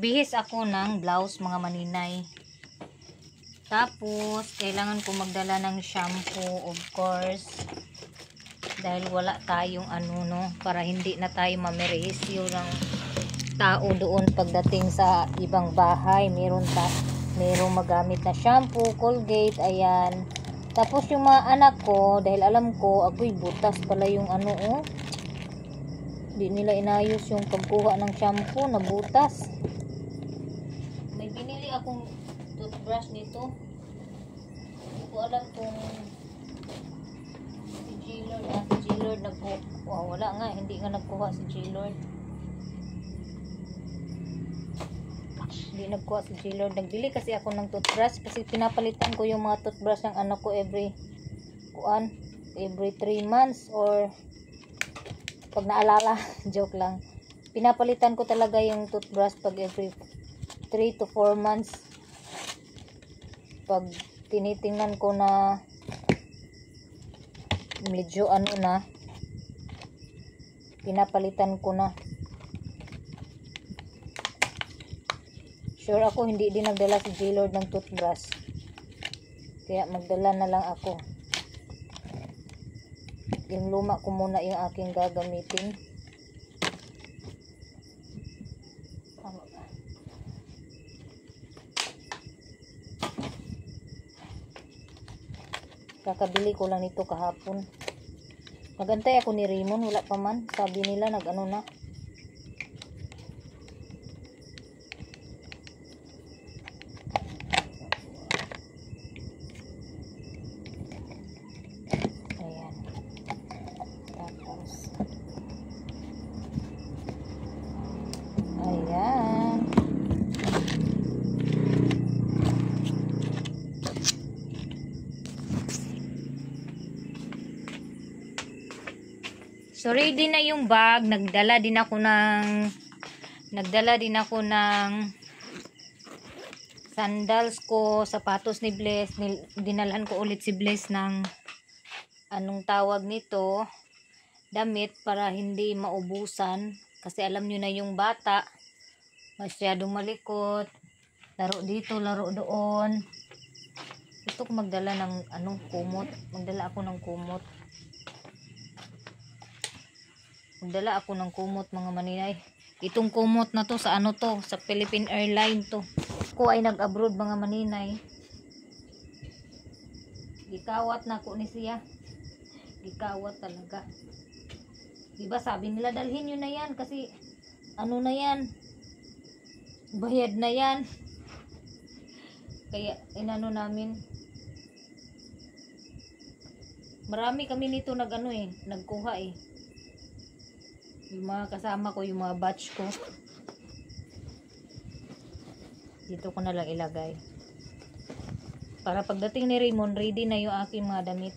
Magbihis ako ng blouse mga maninay. Tapos, kailangan ko magdala ng shampoo, of course. Dahil wala tayong para hindi na tayo mamirisyo ng tao doon pagdating sa ibang bahay. Merong magamit na shampoo, Colgate, ayan. Tapos yung mga anak ko, dahil alam ko, agoy, butas pala yung di nila inayos yung pagkuha ng shampoo na butas. May binili akong toothbrush nito. Hindi ko alam kung si G-Lord nagkuha. Wala nga, hindi nga nagkuha si G-Lord. Hindi nagkuha si G-Lord. Nagbili kasi ako ng toothbrush kasi pinapalitan ko yung mga toothbrush ng anak ko every 3 months or pag naalala, joke lang. Pinapalitan ko talaga yung toothbrush pag every 3 to 4 months. Pag tinitingnan ko na medyo pinapalitan ko na. Sure ako hindi din nagdala si J-Lord ng toothbrush. Kaya magdala na lang ako. Yung luma ko muna yung aking gagamitin. Kakabili ko lang nito kahapon. Nagantay ako ni Raymond, wala pa man. Sabi nila na. So ready na yung bag. Nagdala din ako ng sandals ko, sapatos ni Bless. Dinalhan ko ulit si Bless ng anong tawag nito, damit para hindi maubusan. Kasi alam nyo na yung bata, masyadong malikot. Laro dito, laro doon. Gusto ko magdala ng kumot. Magdala ako ng kumot. Magdala ako ng kumot mga maninay. Itong kumot na to sa sa Philippine Airlines to. Ako ay nag-abroad mga maninay. Gikawat na ako ni siya. Gikawat talaga. Diba sabi nila dalhin nyo na yan kasi na yan. Bayad na yan. Kaya namin. Marami kami nito nagkuha yung mga kasama ko, yung mga batch ko. Dito ko na lang ilagay. Para pagdating ni Raymond, ready na yung aking mga damit.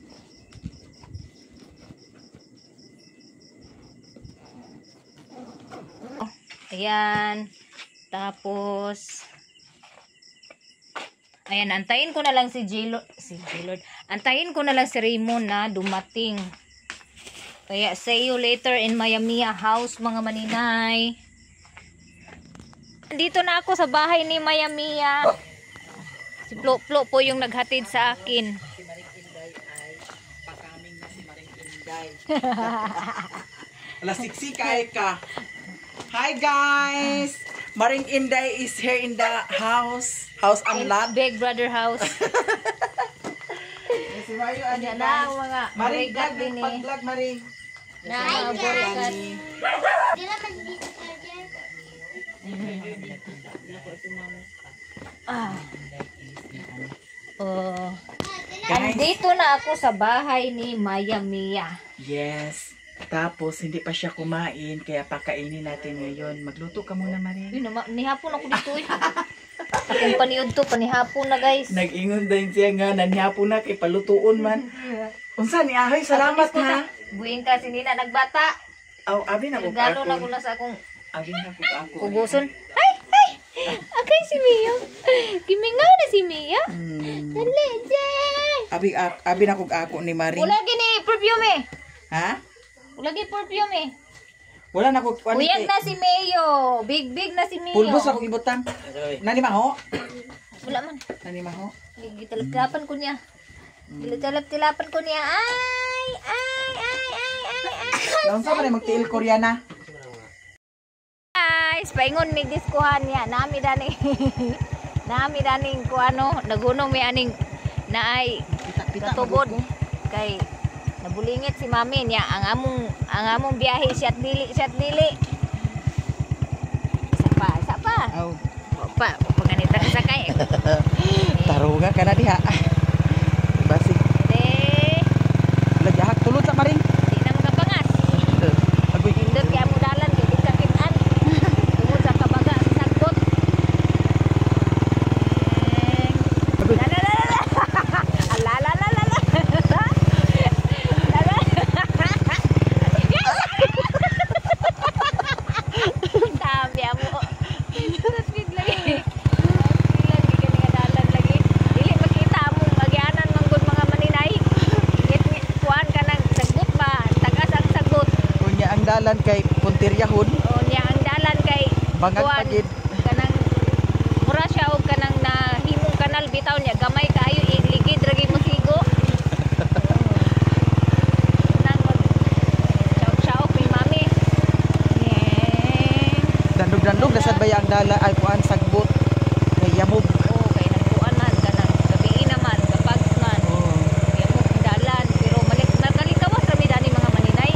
Ayan. Tapos, ayan, antayin ko na lang si J-Lord. Antayin ko na lang si Raymond na dumating. Kaya see you later in Mayamia house mga maninay. Dito na ako sa bahay ni Mayamia. Si Plo po yung naghatid sa akin. Si Maring Inday ay pakaming na si Maring Inday. Alas siksika ka. Hi guys! Maring Inday is here in the house. House and lot. Big brother house. Si Mario ano na mga Maring borigat vlog din pag-vlog Maring. Na mga borigat. Dila man dito charger. Andito na ako sa bahay ni Mayamia. Yes. Tapos hindi pa siya kumain kaya pakainin natin ngayon. Magluto ka muna Maring. Nihapon ako dito Akong paniod to, panihapon na guys. Nag-ingon din siya nga, nanihapon na kay palutuon man. Unsa ni Ahoy, salamat ha. Buing kasi nina nagbata. Aw, abi na ko Regalo na ko na sa akong abi na ko ako. kuguson. Ay! Akay si Mia. Kimingaw na si Mia. Dali, Jay. Abi na ko ako ni Maring. Wala gini perfume. Ha? Wala gini perfume. Wala na ko kuan Uyag na si Mayo. Big na si Mayo. Pulbos ako ibutang. Nani maho? Wala man. Nani maho? Gitalap-tilapan ko niya. Gitalap-tilapan ko niya. Ay. Laon sa man magtiil Koreana. Guys, paingon mig diskuhan niya. Nami daning ko ano, nagunong may aning naay natubod kay nabulingit si mami niya ang among biyahe siya't dili. Isa pa. Aw. Pa, panganita ka sakay. Tarunga ka na diha. Basi. Eh, Lagahak tulod sa maring. di na magapangas. Agoy. Indot kaya mo dalan kay di sakitan. Tungod sa kabaga sa sagbot. Agoy. La. Tabi mo. Speed lagi. Lagi dili makita mo agyanan manggod mga maninay. Kuan ka nang sagbot ba? Tagas ang sagbot. Kunya ang dalan kay Puntiryahon. O niya ang dalan kay Bangag kuan, pagid. kanang mura siya og kanang nahimong kanal bitaw niya gamay kaayo iligid ragi mo sigo. Nang shaw kay mami. Dandog nasad ba ang dala ay kuan sagbot kay yamog. Oh, kay nagkuan man kanang gabi naman kapag man. Oh. Kaya mo dalan pero nakalikawas kami dani mga maninay.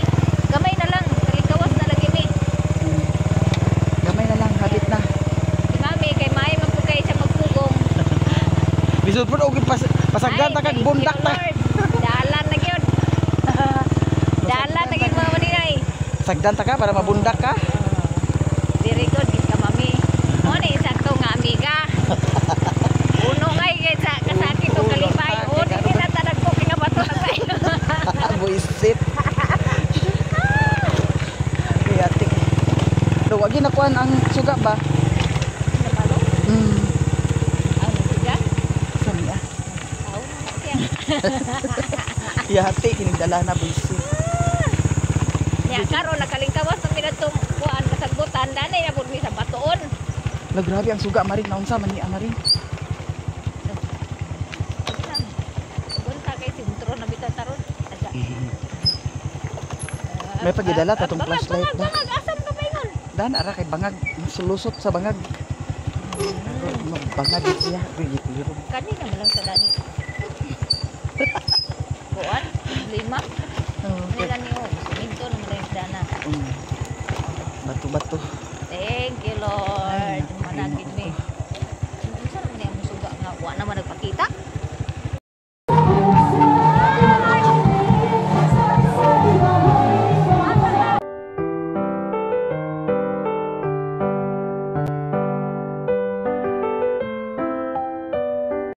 Gamay na lang, kalikawas na lagi mi. Gamay na lang habit na. Si mami kay may magpugay siya magpugong. Bisud pud og pasagdan ta kag bundak ta. Dalan na gyud. Dalan na gyud mga maninay. Sagdan ta ka para mabundak ka. Very good gid ka mami. Mo ni sakto nga amiga. Uno ngay kay sa kasakit o kalipay. O di kinatanag ko kay nga bato na tayo. Buisit. Kaya tik. Do wagi na kuan ang suga ba? Napalo? Hmm. Ang siga. Sami ah. Tao na siya. Yati kining dala na buisit. Nya karon nakalingkawas na minadtong kuan kasagbutan danay na pud mi sa batoon. La grabe ang suga maring naunsa man ni amaring. Doon sa kay sintro na bitaw taron. Ada. May pagidala tatong Bangag, flashlight ba? bangag, asam ka pa ingon. Dan ara kay bangag sulusot sa bangag. Bangag siya. Liro. Kanina mo lang sa dani. Kuan, lima. Nila niyo, minto na mo rin sa dana. Bato-bato. Thank you, Lord. Managid mi. Ano sa naman niya mo suga nga? Wa naman nagpakita.